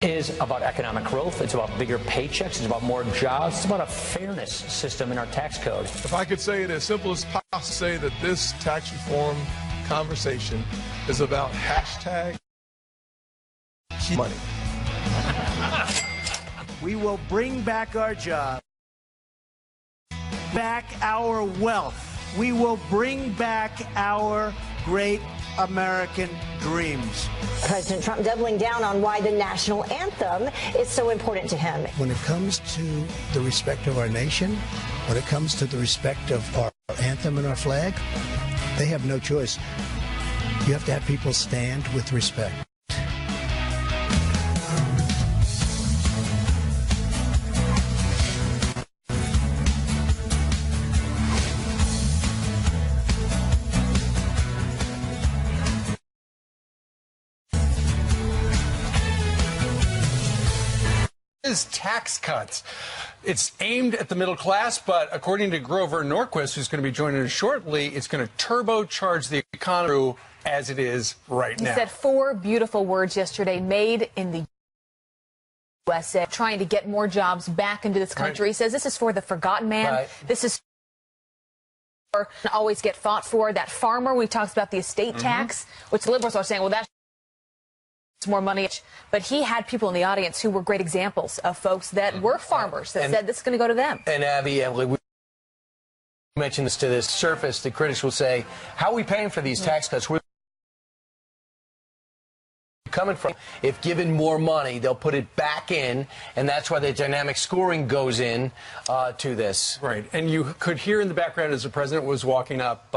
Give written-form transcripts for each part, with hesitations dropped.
is about economic growth. It's about bigger paychecks. It's about more jobs. It's about a fairness system in our tax code. If I could say it as simple as possible, say that this tax reform conversation is about hashtag money. We will bring back our jobs, back our wealth. We will bring back our great American dreams. President Trump doubling down on why the national anthem is so important to him. When it comes to the respect of our nation, when it comes to the respect of our anthem and our flag, they have no choice. You have to have people stand with respect. Tax cuts. It's aimed at the middle class, but according to Grover Norquist, who's going to be joining us shortly, it's going to turbocharge the economy as it is right now. He said 4 beautiful words yesterday: made in the USA, trying to get more jobs back into this country. Right. He says this is for the forgotten man. Right. This is for always get fought for. That farmer, we talked about the estate tax, which the liberals are saying, well, that's more money, but he had people in the audience who were great examples of folks that were farmers that said this is going to go to them. And Abby, we mentioned this to the surface. The critics will say, how are we paying for these tax cuts? Where coming from? If given more money, they'll put it back in, and that's why the dynamic scoring goes in to this. Right, and you could hear in the background as the president was walking up,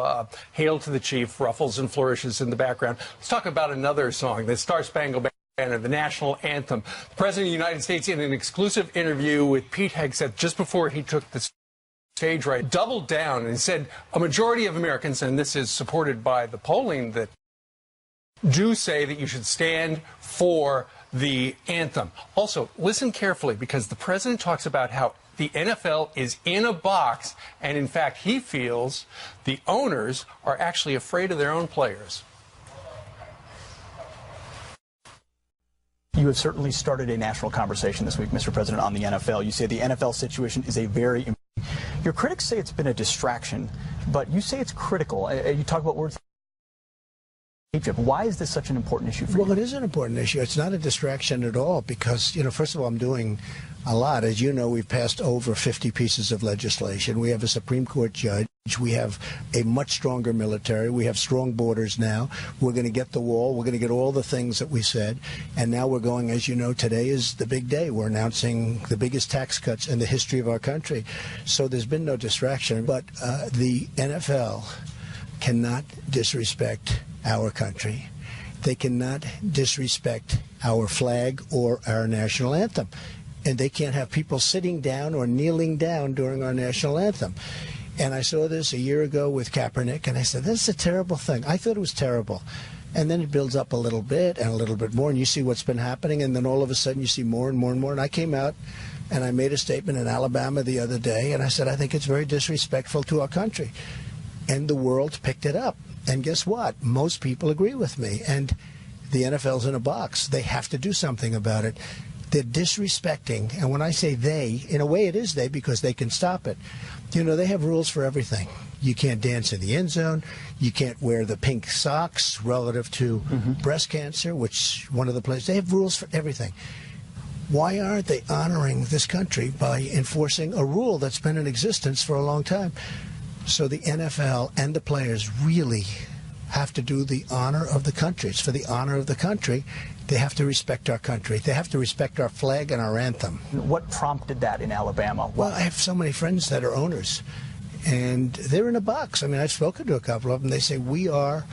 hail to the chief, ruffles and flourishes in the background. Let's talk about another song, the Star Spangled Banner, the national anthem. The president of the United States, in an exclusive interview with Pete Hegseth just before he took the stage right, doubled down and said a majority of Americans, and this is supported by the polling, that do say that you should stand for the anthem. Also, listen carefully, because the president talks about how the NFL is in a box, and in fact, he feels the owners are actually afraid of their own players. You have certainly started a national conversation this week, Mr. President, on the NFL. You say the NFL situation is a very... Your critics say it's been a distraction, but you say it's critical. You talk about words... Why is this such an important issue for you? Well, it is an important issue. It's not a distraction at all because, you know, first of all, I'm doing a lot. As you know, we've passed over 50 pieces of legislation. We have a Supreme Court judge. We have a much stronger military. We have strong borders now. We're going to get the wall. We're going to get all the things that we said. And now we're going, as you know, today is the big day. We're announcing the biggest tax cuts in the history of our country. So there's been no distraction. But the NFL cannot disrespect our country. They cannot disrespect our flag or our national anthem. And they can't have people sitting down or kneeling down during our national anthem. And I saw this a year ago with Kaepernick, and I said, this is a terrible thing. I thought it was terrible. And then it builds up a little bit and a little bit more, and you see what's been happening, and then all of a sudden you see more and more and more. And I came out and I made a statement in Alabama the other day, and I said, I think it's very disrespectful to our country. And the world picked it up. And guess what? Most people agree with me. And the NFL's in a box. They have to do something about it. They're disrespecting. And when I say they, in a way it is they, because they can stop it. You know, they have rules for everything. You can't dance in the end zone. You can't wear the pink socks relative to breast cancer, which one of the places. They have rules for everything. Why aren't they honoring this country by enforcing a rule that's been in existence for a long time? So the NFL and the players really have to do the honor of the country. It's for the honor of the country. They have to respect our country. They have to respect our flag and our anthem. What prompted that in Alabama? Well, I have so many friends that are owners, and they're in a box. I mean, I've spoken to a couple of them. They say, we are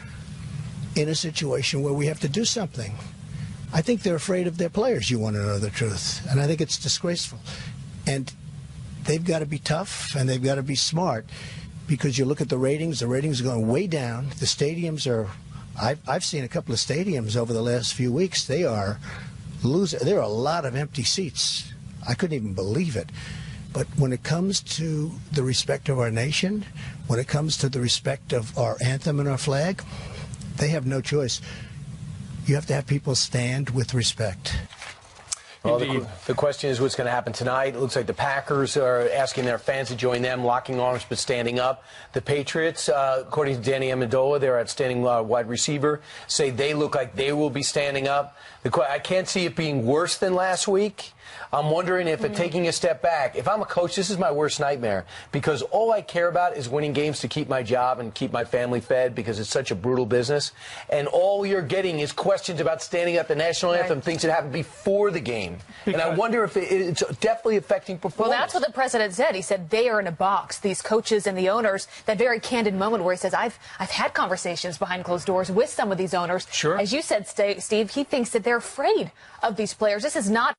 in a situation where we have to do something. I think they're afraid of their players, you want to know the truth. And I think it's disgraceful. And they've got to be tough, and they've got to be smart. Because you look at the ratings are going way down. The stadiums are, I've seen a couple of stadiums over the last few weeks. They are losing. There are a lot of empty seats. I couldn't even believe it. But when it comes to the respect of our nation, when it comes to the respect of our anthem and our flag, they have no choice. You have to have people stand with respect. Well, the question is what's going to happen tonight. It looks like the Packers are asking their fans to join them, locking arms but standing up. The Patriots, according to Danny Amendola, their outstanding wide receiver, say they look like they will be standing up. I can't see it being worse than last week. I'm wondering if taking a step back, if I'm a coach, this is my worst nightmare, because all I care about is winning games to keep my job and keep my family fed, because it's such a brutal business. And all you're getting is questions about standing up the national anthem, things that happened before the game. And I wonder if it's definitely affecting performance. Well, that's what the president said. He said they are in a box, these coaches and the owners. That very candid moment where he says, I've had conversations behind closed doors with some of these owners. Sure. As you said, Steve, he thinks that they're afraid of these players. This is not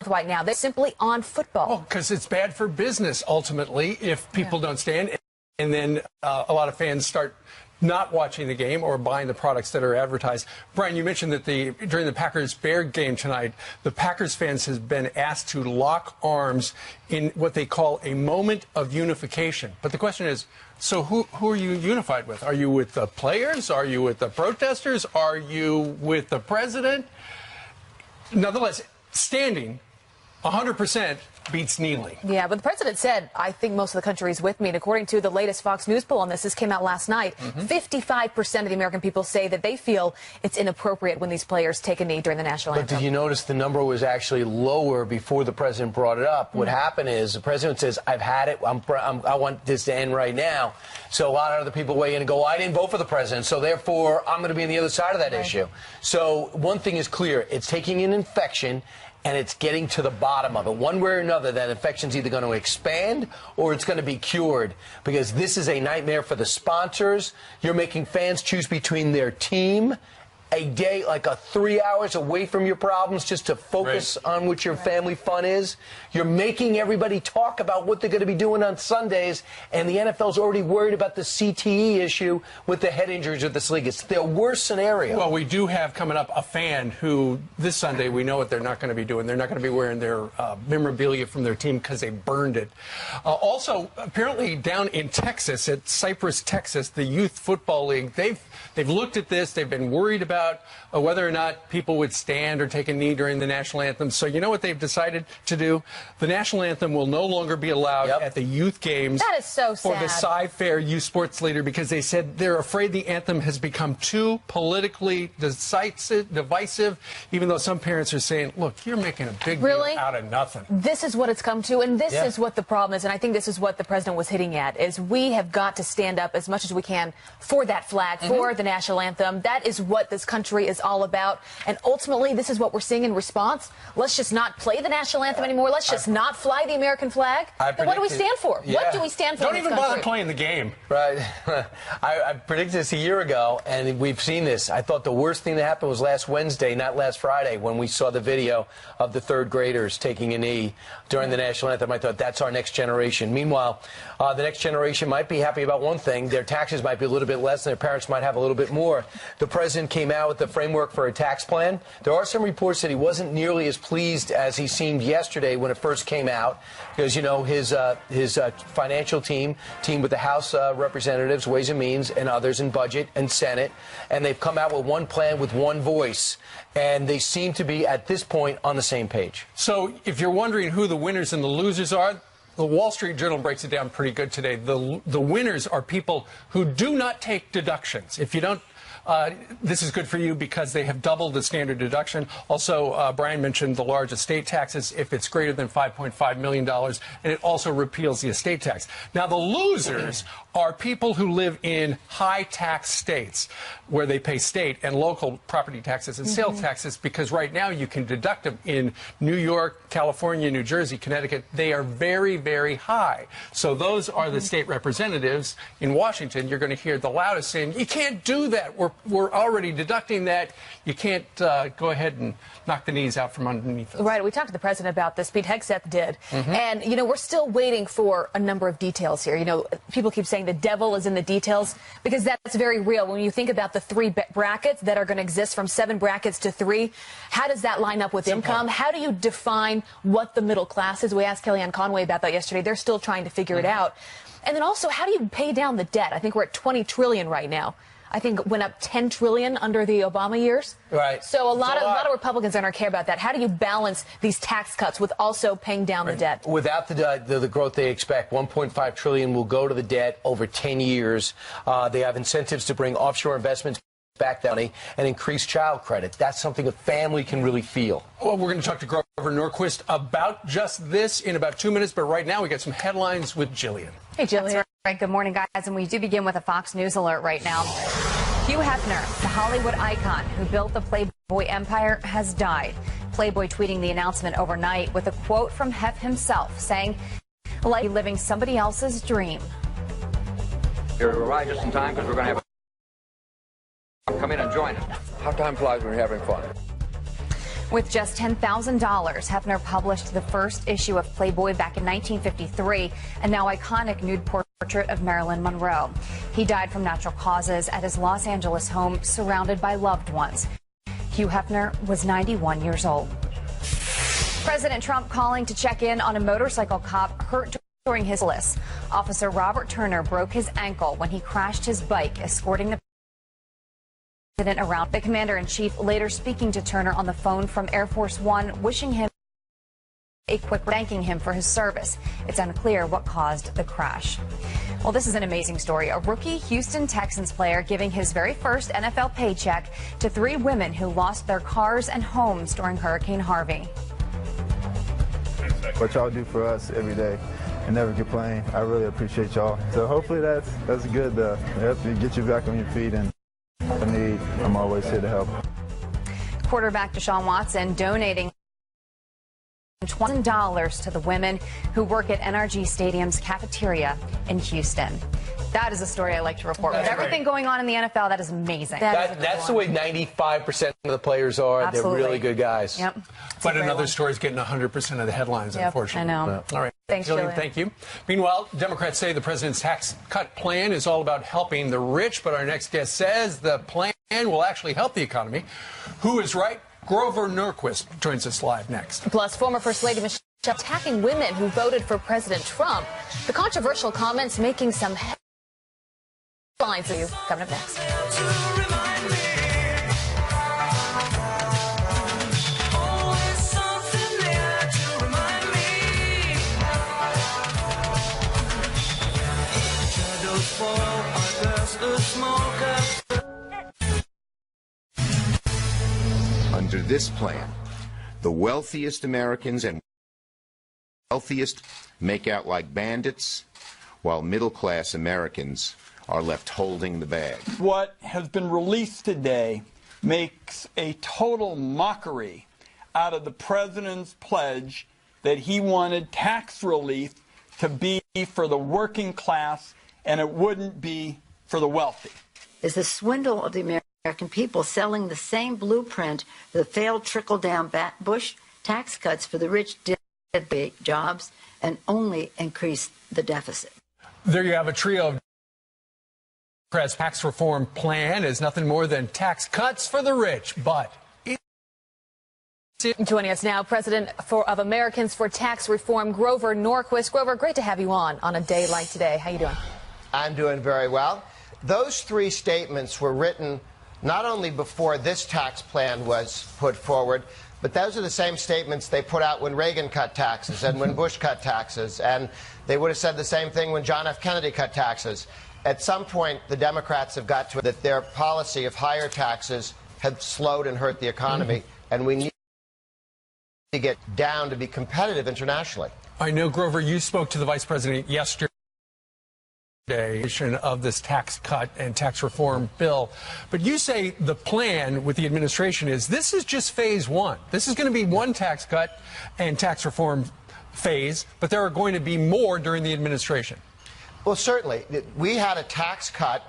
right now. They're simply on football. Oh, because it's bad for business, ultimately, if people don't stand. And then a lot of fans start not watching the game or buying the products that are advertised. Brian, you mentioned that during the Packers-Bears game tonight, the Packers fans has been asked to lock arms in what they call a moment of unification. But the question is, so who are you unified with? Are you with the players? Are you with the protesters? Are you with the president? Nonetheless, standing 100% beats kneeling. Yeah, but the president said, I think most of the country is with me. And according to the latest Fox News poll on this came out last night, 55% of the American people say that they feel it's inappropriate when these players take a knee during the national anthem. But did you notice the number was actually lower before the president brought it up? What happened is the president says, I've had it. I want this to end right now. So a lot of other people weigh in and go, I didn't vote for the president, so therefore I'm going to be on the other side of that issue. So one thing is clear. It's taking an infection and it's getting to the bottom of it. One way or another, that infection's either going to expand or it's going to be cured, because this is a nightmare for the sponsors. You're making fans choose between their team a day, like 3 hours away from your problems, just to focus on what your family fun is. You're making everybody talk about what they're going to be doing on Sundays, and the NFL's already worried about the CTE issue with the head injuries of this league. It's their worst scenario. Well, we do have coming up a fan who this Sunday we know what they're not going to be doing. They're not going to be wearing their memorabilia from their team because they burned it. Also, apparently down in Texas, at Cypress, Texas, the Youth Football League, they've looked at this. They've been worried about whether or not people would stand or take a knee during the national anthem. So you know what they've decided to do? The national anthem will no longer be allowed at the youth games. That is so sad. For the Cy-Fair Youth Sports Leader, because they said they're afraid the anthem has become too politically divisive, even though some parents are saying, look, you're making a big deal out of nothing. This is what it's come to, and this is what the problem is, and I think this is what the president was hitting at, is we have got to stand up as much as we can for that flag, for the national anthem. That is what this country is all about, and ultimately this is what we're seeing in response. Let's just not play the national anthem anymore. Let's just not fly the American flag. Then what do we stand for? What do we stand for? Don't even bother playing the game. Right. I predicted this a year ago, and we've seen this. I thought the worst thing that happened was last Wednesday, not last Friday, when we saw the video of the third graders taking a knee during the national anthem. I thought that's our next generation. Meanwhile, the next generation might be happy about one thing. Their taxes might be a little bit less, and their parents might have a little bit more. The president came out with the framework for a tax plan. There are some reports that he wasn't nearly as pleased as he seemed yesterday when it first came out, because, you know, his financial team with the House Representatives, Ways and Means, and others in Budget and Senate, and they've come out with one plan with one voice, and they seem to be, at this point, on the same page. So if you're wondering who the winners and the losers are, the Wall Street Journal breaks it down pretty good today. The winners are people who do not take deductions. If you don't, this is good for you because they have doubled the standard deduction. Also, Brian mentioned the large estate taxes if it's greater than $5.5 million, and it also repeals the estate tax. Now, the losers are people who live in high-tax states where they pay state and local property taxes and sales taxes, because right now you can deduct them in New York, California, New Jersey, Connecticut. They are very, very high. So those are the state representatives in Washington. You're going to hear the loudest saying, you can't do that. We're already deducting that. You can't go ahead and knock the knees out from underneath us. Right. We talked to the president about this. Pete Hegseth did. And, you know, we're still waiting for a number of details here. You know, people keep saying the devil is in the details, because that's very real. When you think about the three brackets that are going to exist, from 7 brackets to 3, how does that line up with income? How do you define what the middle class is? We asked Kellyanne Conway about that yesterday. They're still trying to figure it out. And then also, how do you pay down the debt? I think we're at $20 trillion right now. I think, went up $10 trillion under the Obama years. Right. So a lot of Republicans don't care about that. How do you balance these tax cuts with also paying down the debt? Without the growth they expect, $1.5 trillion will go to the debt over 10 years. They have incentives to bring offshore investments back down and increase child credit. That's something a family can really feel. Well, we're going to talk to Grover Norquist about just this in about 2 minutes, but right now we got some headlines with Jillian. Hey, Jillian. That's right. Good morning, guys. And we do begin with a Fox News alert right now. Hugh Hefner, the Hollywood icon who built the Playboy empire, has died. Playboy tweeting the announcement overnight with a quote from Hef himself saying, "Like living somebody else's dream." You're arrived just in time because we're going to have come in and join us. How time flies when you're having fun. With just $10,000, Hefner published the first issue of Playboy back in 1953, a now iconic nude portrait of Marilyn Monroe. He died from natural causes at his Los Angeles home, surrounded by loved ones. Hugh Hefner was 91 years old. President Trump calling to check in on a motorcycle cop hurt during his list. Officer Robert Turner broke his ankle when he crashed his bike, escorting the president around. The commander-in-chief later speaking to Turner on the phone from Air Force One, wishing him a quick thanking him for his service. It's unclear what caused the crash. Well, this is an amazing story. A rookie Houston Texans player giving his very first NFL paycheck to 3 women who lost their cars and homes during Hurricane Harvey. What y'all do for us every day and never complain. I really appreciate y'all. So hopefully that's good to help you get you back on your feet, and I'm always here to help. Quarterback Deshaun Watson donating $20 to the women who work at NRG Stadium's cafeteria in Houston. That is a story I like to report. With everything going on in the NFL, that is amazing. That's the way 95% of the players are. Absolutely. They're really good guys. Yep. But another story is getting 100% of the headlines, unfortunately. I know. All right. Thanks, Jillian, thank you. Meanwhile, Democrats say the president's tax cut plan is all about helping the rich, but our next guest says the plan will actually help the economy. Who is right? Grover Norquist joins us live next. Plus, former First Lady Michelle attacking women who voted for President Trump. The controversial comments making some headlines for you. Coming up next. Under this plan, the wealthiest Americans and wealthiest make out like bandits, while middle-class Americans are left holding the bag. What has been released today makes a total mockery out of the president's pledge that he wanted tax relief to be for the working class and it wouldn't be for the wealthy. Is the swindle of the American people selling the same blueprint that failed trickle-down Bush tax cuts for the rich did jobs and only increased the deficit. There you have a trio of Democrats' tax reform plan is nothing more than tax cuts for the rich, but joining us now, President of Americans for Tax Reform, Grover Norquist. Grover, great to have you on a day like today. How you doing? I'm doing very well. Those 3 statements were written not only before this tax plan was put forward, but those are the same statements they put out when Reagan cut taxes and when Bush cut taxes. And they would have said the same thing when John F. Kennedy cut taxes. At some point, the Democrats have got to that their policy of higher taxes have slowed and hurt the economy, and we need to get down to be competitive internationally. I know, Grover, you spoke to the vice president yesterday of this tax cut and tax reform bill, but you say the plan with the administration is this is just phase 1. This is going to be one tax cut and tax reform phase, but there are going to be more during the administration. Well, certainly. We had a tax cut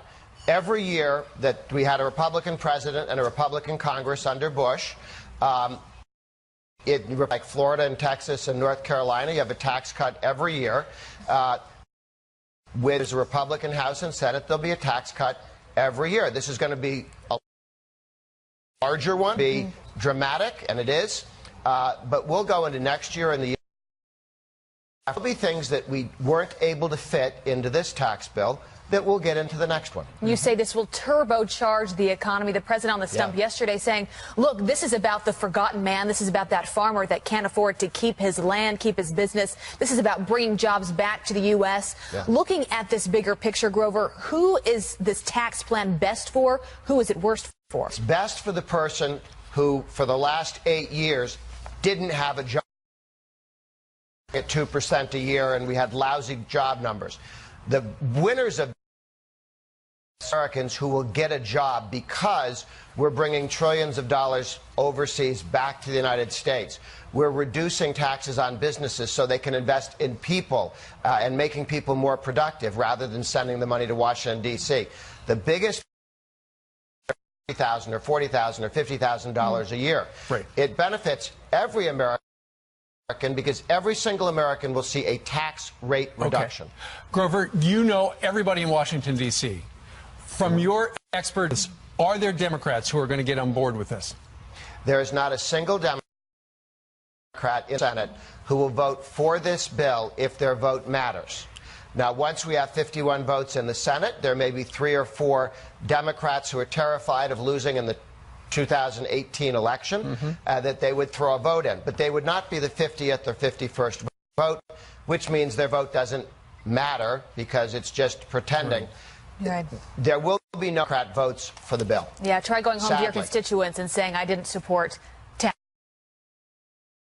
every year that we had a Republican president and a Republican Congress under Bush. Like Florida and Texas and North Carolina, you have a tax cut every year. With a Republican House and Senate, there'll be a tax cut every year. This is going to be a larger one, be dramatic, and it is. But we'll go into next year and the will be things that we weren't able to fit into this tax bill that we'll get into the next one. You say this will turbocharge the economy. The president on the stump yesterday saying, look, this is about the forgotten man. This is about that farmer that can't afford to keep his land, keep his business. This is about bringing jobs back to the U.S. Looking at this bigger picture, Grover, who is this tax plan best for? Who is it worst for? It's best for the person who, for the last 8 years, didn't have a job at 2% a year, and we had lousy job numbers. The winners of Americans who will get a job because we're bringing trillions of dollars overseas back to the United States. We're reducing taxes on businesses so they can invest in people and making people more productive rather than sending the money to Washington, D.C. The biggest $30,000 or $40,000 or $50,000 a year. Right. It benefits every American because every single American will see a tax rate reduction. Okay. Grover, you know everybody in Washington, D.C. From your experts, are there Democrats who are going to get on board with this? There is not a single Democrat in the Senate who will vote for this bill if their vote matters. Now, once we have 51 votes in the Senate, there may be 3 or 4 Democrats who are terrified of losing in the 2018 election, that they would throw a vote in. But they would not be the 50th or 51st vote, which means their vote doesn't matter because it's just pretending. Right. There will be no Democrat votes for the bill. Yeah, try going home to your Sadly. constituents and saying, I didn't support tax.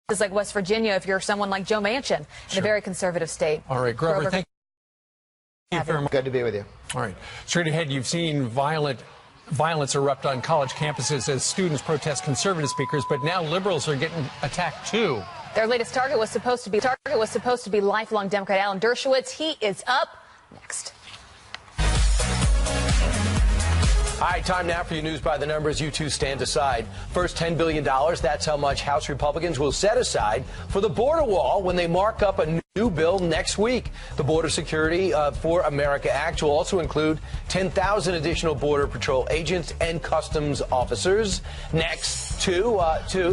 It's like West Virginia if you're someone like Joe Manchin in a very conservative state. All right, Grover, thank you very much. Good to be with you. All right. Straight ahead, you've seen violence erupt on college campuses as students protest conservative speakers, but now liberals are getting attacked too. Their latest target was supposed to be lifelong Democrat Alan Dershowitz. He is up next. All right, time now for your news by the numbers. You two stand aside. First, $10 billion. That's how much House Republicans will set aside for the border wall when they mark up a new bill next week. The Border Security for America Act will also include 10,000 additional Border Patrol agents and customs officers. Next, two.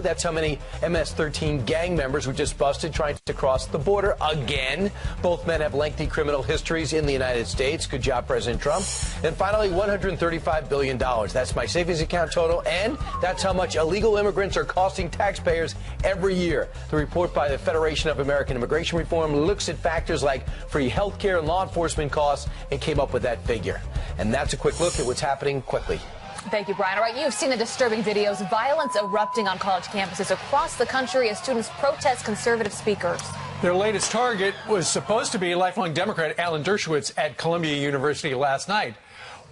That's how many MS-13 gang members were just busted trying to cross the border again. Both men have lengthy criminal histories in the United States. Good job, President Trump. And finally, $135 billion. That's my savings account total, and that's how much illegal immigrants are costing taxpayers every year. The report by the Federation of American Immigration Reform looks at factors like free health care and law enforcement costs and came up with that figure. And that's a quick look at what's happening quickly. Thank you, Brian. All right, you've seen the disturbing videos, violence erupting on college campuses across the country as students protest conservative speakers. Their latest target was supposed to be lifelong Democrat Alan Dershowitz at Columbia University last night.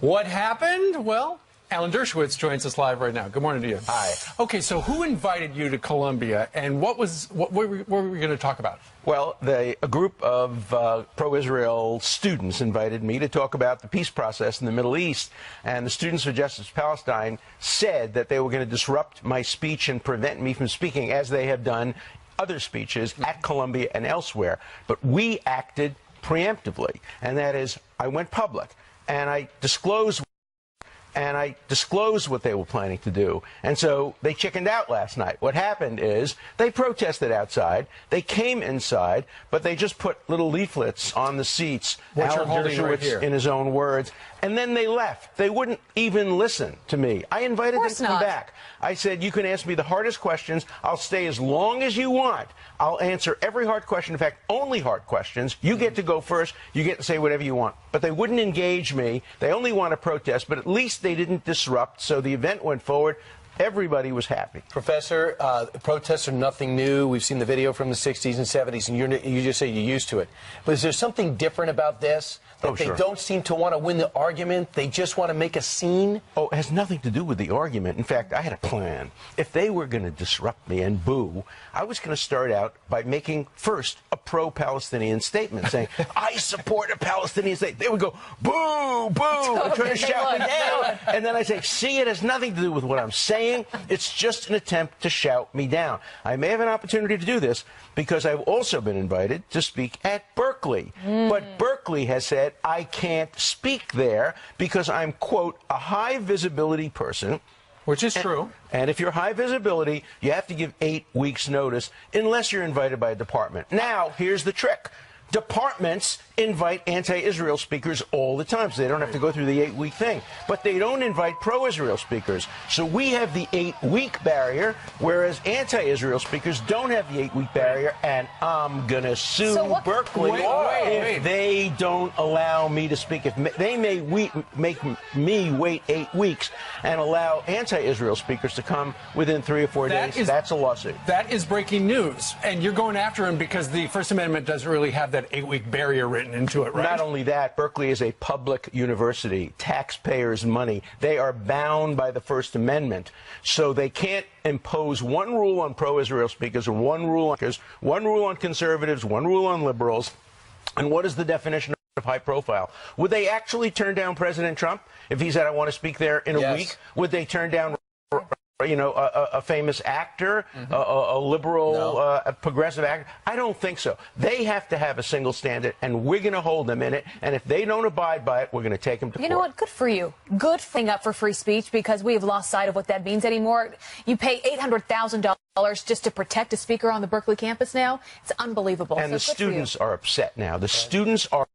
What happened? Well, Alan Dershowitz joins us live right now. Good morning to you. Hi. Okay, so who invited you to Columbia, and what were we going to talk about? Well, a group of pro-Israel students invited me to talk about the peace process in the Middle East, and the Students for Justice Palestine said that they were going to disrupt my speech and prevent me from speaking, as they have done other speeches at Columbia and elsewhere. But we acted preemptively, and that is, I went public, and I disclosed what they were planning to do. And so they chickened out last night. What happened is they protested outside. They came inside, but they just put little leaflets on the seats, Alan Dershowitz in his own words, and then they left. They wouldn't even listen to me. I invited them to come back. I said, you can ask me the hardest questions. I'll stay as long as you want. I'll answer every hard question. In fact, only hard questions. You get to go first. You get to say whatever you want. But they wouldn't engage me. They only want to protest, but at least they didn't disrupt, so the event went forward. Everybody was happy. Professor, protests are nothing new. We've seen the video from the 60s and 70s, and you just say you're used to it. But is there something different about this? That they don't seem to want to win the argument? They just want to make a scene? Oh, it has nothing to do with the argument. In fact, I had a plan. If they were going to disrupt me and boo, I was going to start out by making first a pro-Palestinian statement, saying, I support a Palestinian state. They would go, boo, boo, and try to shout me down. And then I say, see, it has nothing to do with what I'm saying. It's just an attempt to shout me down. I may have an opportunity to do this because I've also been invited to speak at Berkeley. But Berkeley has said I can't speak there because I'm, quote, a high visibility person Which is true. And if you're high visibility, you have to give 8 weeks notice unless you're invited by a department. Now, here's the trick. Departments invite anti-Israel speakers all the time, so they don't have to go through the 8-week thing. But they don't invite pro-Israel speakers. So we have the 8-week barrier, whereas anti-Israel speakers don't have the 8-week barrier, and I'm going to sue Berkeley if they don't allow me to speak. If they may make me wait 8 weeks and allow anti-Israel speakers to come within 3 or 4 days, that's a lawsuit. That is breaking news, and you're going after him because the First Amendment doesn't really have that 8-week barrier written into it, right? Not only that, Berkeley is a public university, taxpayers' money. They are bound by the First Amendment, so they can't impose one rule on pro-Israel speakers and one rule on conservatives, one rule on liberals. And what is the definition of high profile? Would they actually turn down President Trump if he said, I want to speak there in a week? Would they turn down a famous actor, a liberal, a progressive actor? I don't think so. They have to have a single standard, and we're going to hold them in it. And if they don't abide by it, we're going to take them to court. You know what? Good for you. Good thing up for free speech, because we have lost sight of what that means anymore. You pay $800,000 just to protect a speaker on the Berkeley campus now. It's unbelievable. And the students are upset now. The students are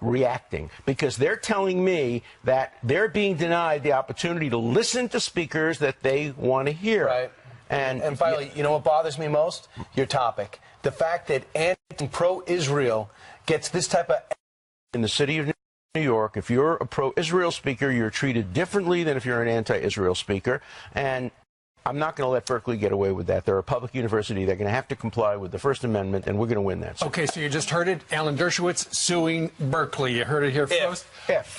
reacting because they're telling me that they're being denied the opportunity to listen to speakers that they want to hear. Right. And finally, you know what bothers me most? Your topic. The fact that pro-Israel gets this type of... In the city of New York, if you're a pro-Israel speaker, you're treated differently than if you're an anti-Israel speaker. And I'm not going to let Berkeley get away with that. They're a public university. They're going to have to comply with the First Amendment, and we're going to win that. Okay, so you just heard it. Alan Dershowitz suing Berkeley. You heard it here first.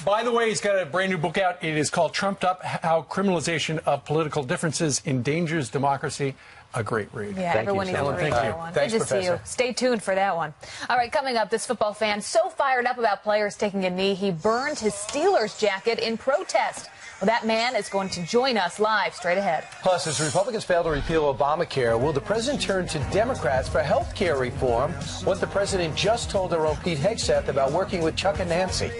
By the way, he's got a brand new book out. It is called Trumped Up, How Criminalization of Political Differences Endangers Democracy. A great read. Yeah, everyone needs to read that one. Good to see you. Stay tuned for that one. All right, coming up, this football fan so fired up about players taking a knee, he burned his Steelers jacket in protest. Well, that man is going to join us live straight ahead. Plus, as Republicans fail to repeal Obamacare, will the president turn to Democrats for health care reform? What the president just told our own Pete Hegseth about working with Chuck and Nancy.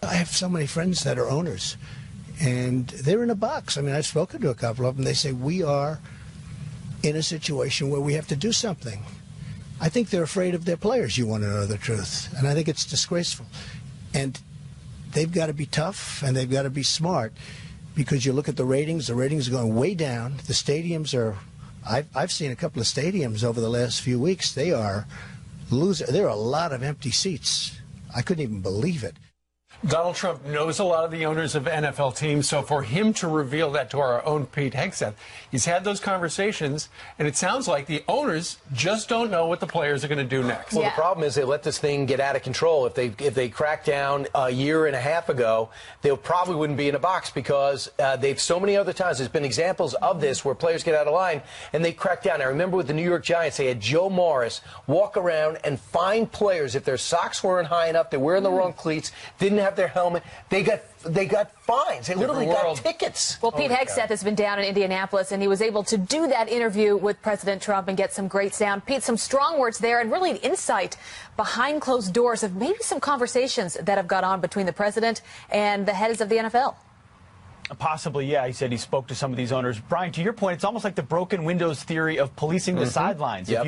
I have so many friends that are owners, and they're in a box. I mean, I've spoken to a couple of them. They say, we are in a situation where we have to do something. I think they're afraid of their players, you want to know the truth. And I think it's disgraceful. And they've got to be tough, and they've got to be smart, because you look at the ratings are going way down. The stadiums are, I've seen a couple of stadiums over the last few weeks. They are losing. There are a lot of empty seats. I couldn't even believe it. Donald Trump knows a lot of the owners of NFL teams, so for him to reveal that to our own Pete Hegseth, he's had those conversations, and it sounds like the owners just don't know what the players are going to do next. Well, the problem is they let this thing get out of control. If they cracked down a year and a half ago, they probably wouldn't be in a box, because they've so many other times. There's been examples of this where players get out of line and they crack down. I remember with the New York Giants, they had Joe Morris walk around and find players if their socks weren't high enough, they're wearing the wrong cleats, didn't have their helmet, they got fines. They literally got tickets. Well, Pete Hegseth has been down in Indianapolis, and he was able to do that interview with President Trump and get some great sound. Pete, some strong words there, and really an insight behind closed doors of maybe some conversations that have gone on between the president and the heads of the NFL. Possibly, yeah. He said he spoke to some of these owners. Brian, to your point, it's almost like the broken windows theory of policing the sidelines. Yep.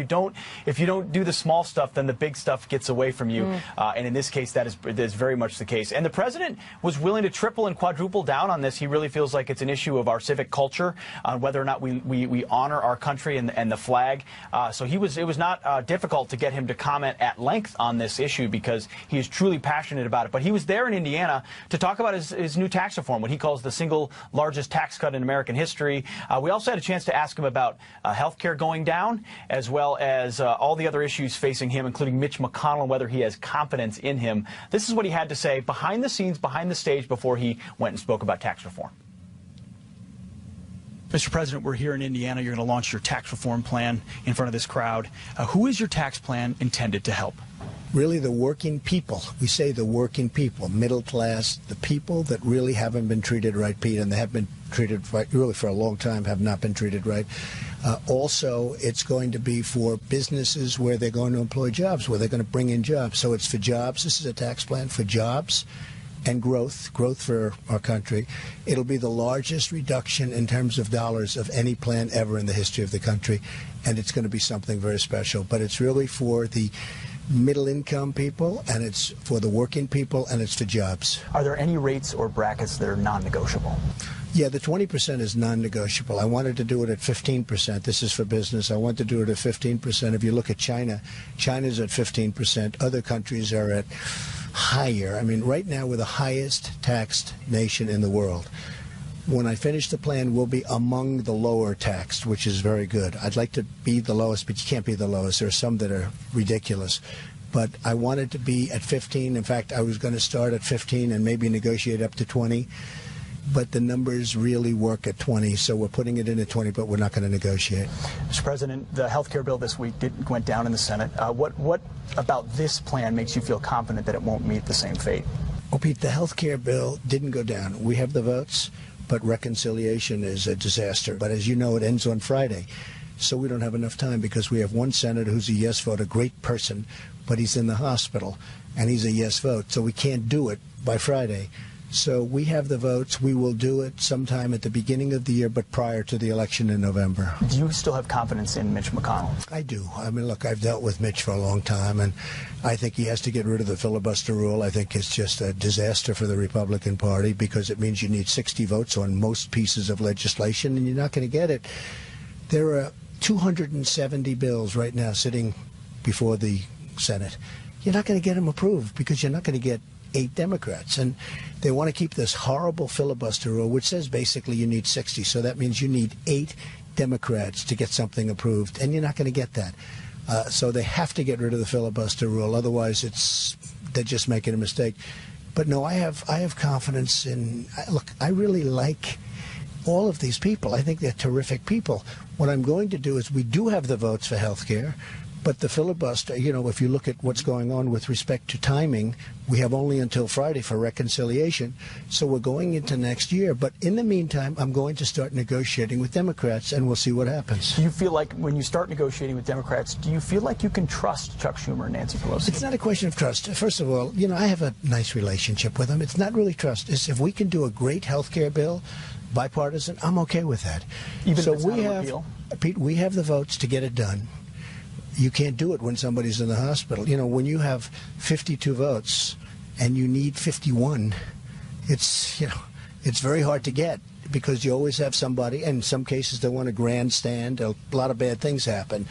If you don't do the small stuff, then the big stuff gets away from you. And in this case, that is very much the case. And the president was willing to triple and quadruple down on this. He really feels like it's an issue of our civic culture, on whether or not we honor our country and the flag. So it was not difficult to get him to comment at length on this issue, because he is truly passionate about it. But he was there in Indiana to talk about his new tax reform, what he calls the single largest tax cut in American history. We also had a chance to ask him about health care going down, as well as all the other issues facing him, including Mitch McConnell, and whether he has confidence in him. This is what he had to say behind the scenes, behind the stage, before he went and spoke about tax reform. Mr. President, we're here in Indiana. You're going to launch your tax reform plan in front of this crowd. Who is your tax plan intended to help? Really the working people. We say the working people, middle class, the people that really haven't been treated right, Pete, and they have been treated right, really for a long time, have not been treated right. Also, it's going to be for businesses where they're going to employ jobs, where they're going to bring in jobs. So it's for jobs. This is a tax plan for jobs and growth for our country. It'll be the largest reduction in terms of dollars of any plan ever in the history of the country, and it's going to be something very special. But it's really for the middle-income people, and it's for the working people, and it's for jobs. Are there any rates or brackets that are non-negotiable? Yeah, the 20% is non-negotiable. I wanted to do it at 15%. This is for business. I want to do it at 15%. If you look at China, China's at 15%. Other countries are at higher. I mean, right now we're the highest taxed nation in the world. When I finish the plan, we'll be among the lower taxed, which is very good. I'd like to be the lowest, but you can't be the lowest. There are some that are ridiculous. But I wanted to be at 15. In fact, I was going to start at 15 and maybe negotiate up to 20. But the numbers really work at 20, so we're putting it in at 20, but we're not going to negotiate. Mr. President, the health care bill this week went down in the Senate. What about this plan makes you feel confident that it won't meet the same fate? Oh, Pete, the health care bill didn't go down. We have the votes, but reconciliation is a disaster. But as you know, it ends on Friday, so we don't have enough time because we have one senator who's a yes vote, a great person, but he's in the hospital, and he's a yes vote, so we can't do it by Friday. So we have the votes. We will do it sometime at the beginning of the year, but prior to the election in November. Do you still have confidence in Mitch McConnell? I do. I mean, look, I've dealt with Mitch for a long time, and I think he has to get rid of the filibuster rule. I think it's just a disaster for the Republican Party because it means you need 60 votes on most pieces of legislation, and you're not going to get it. There are 270 bills right now sitting before the Senate. You're not going to get them approved because you're not going to get 8 Democrats, and they want to keep this horrible filibuster rule, which says basically you need 60. So that means you need 8 Democrats to get something approved, and you're not going to get that. So they have to get rid of the filibuster rule. Otherwise, they're just making a mistake. But no, I have confidence in. Look, I really like all of these people. I think they're terrific people. What I'm going to do is we do have the votes for health care. But the filibuster, you know, if you look at what's going on with respect to timing, we have only until Friday for reconciliation. So we're going into next year. But in the meantime, I'm going to start negotiating with Democrats, and we'll see what happens. Do you feel like when you start negotiating with Democrats, do you feel like you can trust Chuck Schumer and Nancy Pelosi? It's not a question of trust. First of all, you know, I have a nice relationship with them. It's not really trust. It's if we can do a great health care bill, bipartisan, I'm okay with that. Even so if it's not a repeal? Pete, we have the votes to get it done. You can't do it when somebody's in the hospital. You know, when you have 52 votes and you need 51, it's very hard to get because you always have somebody, and in some cases they want a grandstand. A lot of bad things happen.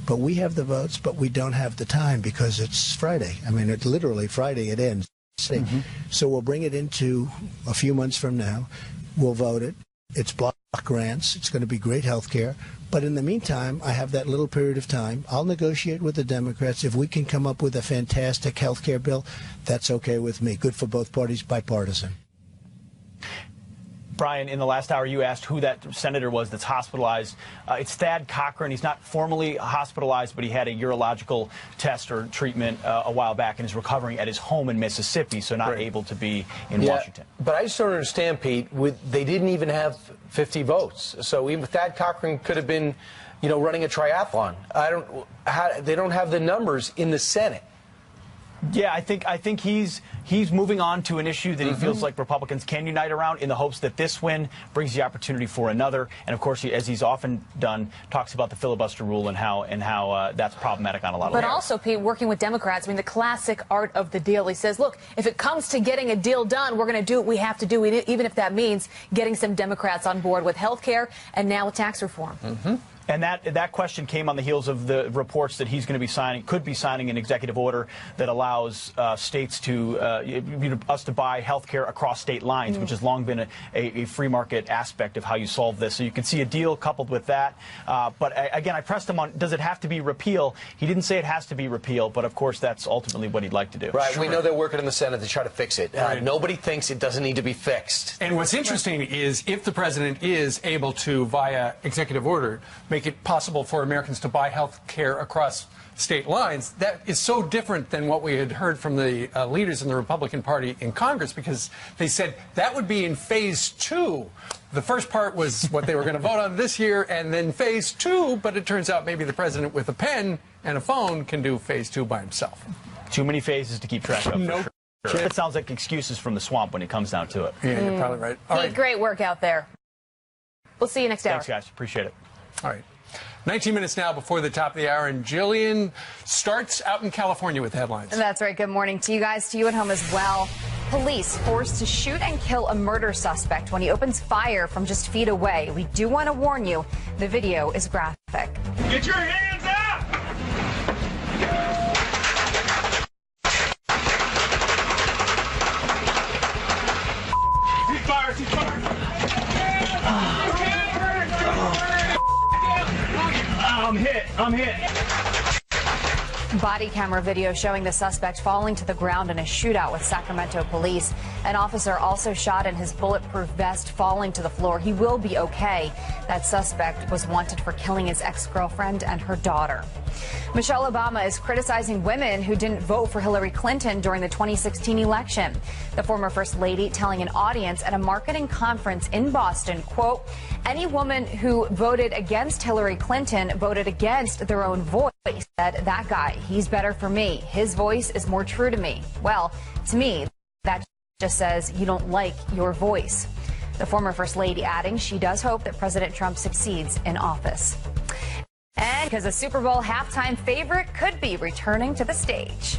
But we have the votes, but we don't have the time because it's Friday. I mean, it's literally Friday it ends. Mm-hmm. So we'll bring it into a few months from now. We'll vote it. It's block grants. It's going to be great health care. But in the meantime, I have that little period of time. I'll negotiate with the Democrats. If we can come up with a fantastic health care bill, that's okay with me. Good for both parties, bipartisan. Brian, in the last hour, you asked who that senator was that's hospitalized. It's Thad Cochran. He's not formally hospitalized, but he had a urological test or treatment a while back and is recovering at his home in Mississippi, so not able to be in Washington. But I just don't understand, Pete. They didn't even have 50 votes. So even Thad Cochran could have been, you know, running a triathlon. They don't have the numbers in the Senate. Yeah, I think he's moving on to an issue that he feels like Republicans can unite around in the hopes that this win brings the opportunity for another. And of course, as he's often done, talks about the filibuster rule and how that's problematic on a lot of levels. But also, Pete, working with Democrats, I mean, the classic art of the deal. He says, look, if it comes to getting a deal done, we're going to do what we have to do, even if that means getting some Democrats on board with health care and now with tax reform. And that question came on the heels of the reports that he's going to be could be signing an executive order that allows states to us to buy health care across state lines, which has long been a free market aspect of how you solve this. So you can see a deal coupled with that. But again, I pressed him on, does it have to be repeal? He didn't say it has to be repeal, but of course that's ultimately what he'd like to do. Right. Sure. We know they're working in the Senate to try to fix it. Nobody thinks it doesn't need to be fixed. And what's interesting is if the president is able to, via executive order, make it possible for Americans to buy health care across state lines, that is so different than what we had heard from the leaders in the Republican Party in Congress, because they said that would be in phase 2. The first part was what they were going to vote on this year, and then phase 2, but it turns out maybe the president with a pen and a phone can do phase 2 by himself. Too many phases to keep track of. No It sounds like excuses from the swamp when it comes down to it. Yeah, you're probably right. All right. Great work out there. We'll see you next hour. Thanks, guys. Appreciate it. All right. 19 minutes now before the top of the hour, and Jillian starts out in California with headlines. That's right. Good morning to you guys, to you at home as well. Police forced to shoot and kill a murder suspect when he opens fire from just feet away. We do want to warn you, the video is graphic. Get your hands up! He's fired, he's fired! I'm hit. Body camera video showing the suspect falling to the ground in a shootout with Sacramento police. An officer also shot in his bulletproof vest, falling to the floor. He will be okay. That suspect was wanted for killing his ex-girlfriend and her daughter. Michelle Obama is criticizing women who didn't vote for Hillary Clinton during the 2016 election. The former First Lady telling an audience at a marketing conference in Boston, quote, "Any woman who voted against Hillary Clinton voted against their own voice. Said, that guy, he's better for me. His voice is more true to me." Well, to me, that just says you don't like your voice. The former First Lady adding she does hope that President Trump succeeds in office. And because a Super Bowl halftime favorite could be returning to the stage.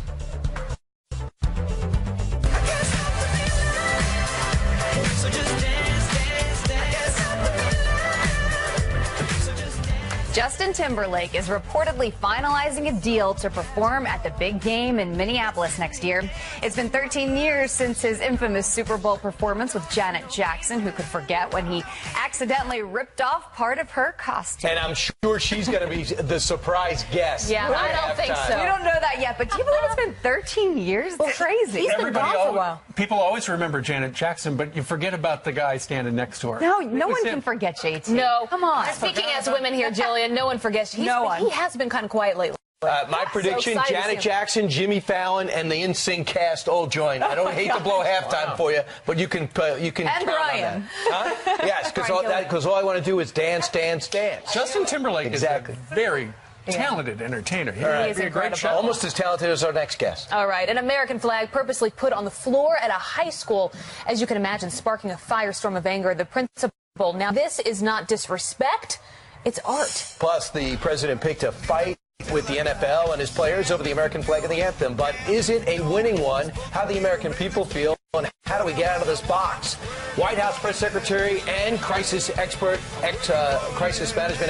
Justin Timberlake is reportedly finalizing a deal to perform at the big game in Minneapolis next year. It's been 13 years since his infamous Super Bowl performance with Janet Jackson, who could forget when he accidentally ripped off part of her costume. And I'm sure she's going to be the surprise guest. Yeah, I don't think so. We don't know that yet, but do you believe it's been 13 years? It's crazy. He's been gone for a while. People always remember Janet Jackson, but you forget about the guy standing next to her. No one can forget JT. No. Come on. Speaking as women here, Jillian, no one forgets. He has been kind of quiet lately. My prediction, Janet Jackson, Jimmy Fallon, and the NSYNC cast all join. I don't hate to blow halftime for you, but you can And count Brian. on that. Huh? Yes, because all I want to do is dance, dance, dance. Justin Timberlake is a very talented entertainer. He is be a great incredible. show. Almost as talented as our next guest. All right, an American flag purposely put on the floor at a high school, as you can imagine, sparking a firestorm of anger. The principal, now this is not disrespect, it's art. Plus, the president picked a fight with the NFL and his players over the American flag and the anthem. But is it a winning one? How the American people feel, and how do we get out of this box? White House press secretary and crisis management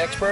expert